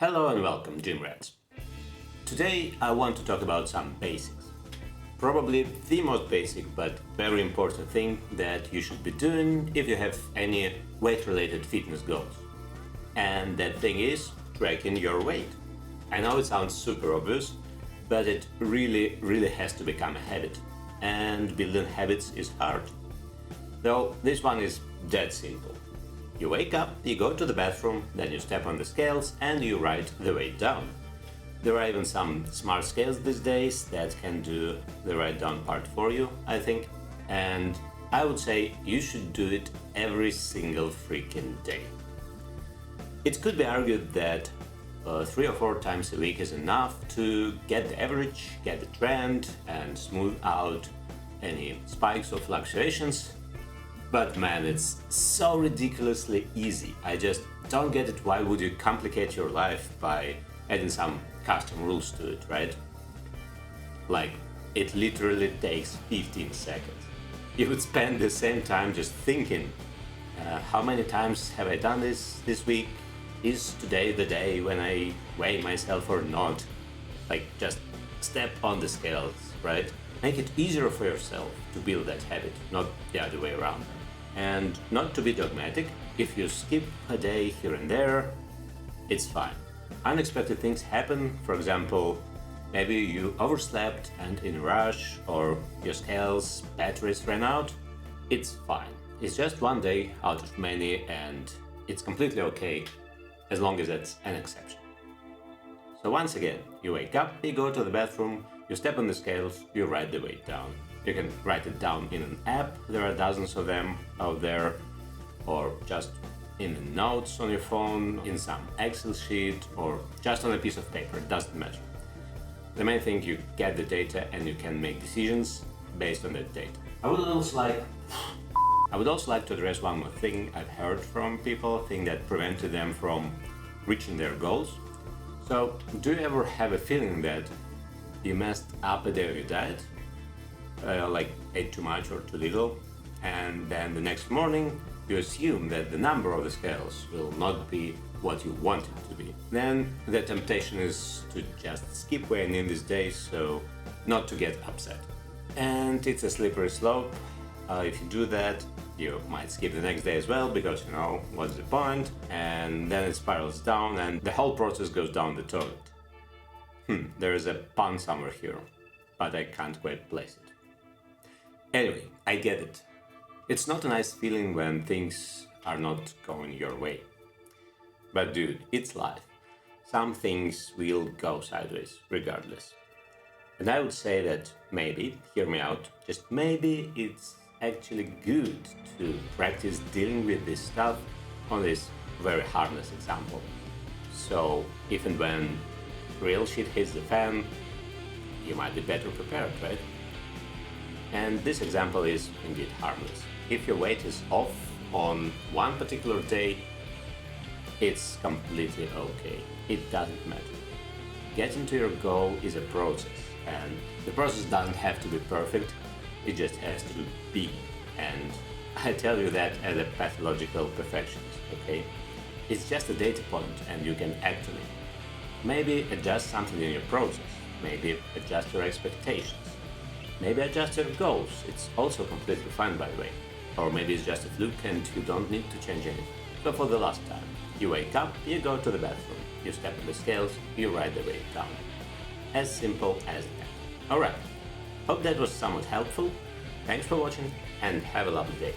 Hello and welcome, Gym Rats. Today I want to talk about some basics. Probably the most basic but very important thing that you should be doing if you have any weight-related fitness goals. And that thing is tracking your weight. I know it sounds super obvious, but it really has to become a habit. And building habits is hard. Though this one is dead simple. You wake up, you go to the bathroom, then you step on the scales and you write the weight down. There are even some smart scales these days that can do the write down part for you, I think. And I would say you should do it every single freaking day. It could be argued that 3 or 4 times a week is enough to get the average, get the trend, and smooth out any spikes or fluctuations. But man, it's so ridiculously easy. I just don't get it. Why would you complicate your life by adding some custom rules to it, right? Like, it literally takes 15 seconds. You would spend the same time just thinking, how many times have I done this week? Is today the day when I weigh myself or not? Like, just step on the scales, right? Make it easier for yourself to build that habit, not the other way around. And not to be dogmatic, if you skip a day here and there, it's fine. Unexpected things happen. For example, maybe you overslept and in a rush, or your scales batteries ran out. It's fine. It's just one day out of many, and it's completely okay as long as it's an exception. So once again, you wake up, you go to the bathroom, you step on the scales, you write the weight down. You can write it down in an app, there are dozens of them out there, or just in the notes on your phone, in some Excel sheet, or just on a piece of paper, it doesn't matter. The main thing, you get the data and you can make decisions based on that data. I would also like to address one more thing I've heard from people, a thing that prevented them from reaching their goals. So, do you ever have a feeling that you messed up a day of your diet? Like ate too much or too little, and then the next morning you assume that the number of the scales will not be what you want it to be. Then the temptation is to just skip weighing in these days, so not to get upset. And it's a slippery slope. If you do that, you might skip the next day as well, because you know, what's the point? And then it spirals down and the whole process goes down the toilet. There is a pun somewhere here, but I can't quite place it. Anyway, I get it. It's not a nice feeling when things are not going your way. But dude, it's life. Some things will go sideways, regardless. And I would say that maybe, hear me out, just maybe it's actually good to practice dealing with this stuff on this very harmless example. So, if and when real shit hits the fan, you might be better prepared, right? And this example is indeed harmless. If your weight is off on one particular day, it's completely okay. It doesn't matter. Getting to your goal is a process, and the process doesn't have to be perfect, it just has to be. And I tell you that as a pathological perfectionist, okay? It's just a data point and you can act on it. Maybe adjust something in your process, maybe adjust your expectations. Maybe adjust your goals, it's also completely fine, by the way. Or maybe it's just a fluke and you don't need to change anything. So for the last time, you wake up, you go to the bathroom, you step on the scales, you write the weight down. As simple as that. Alright, hope that was somewhat helpful. Thanks for watching and have a lovely day.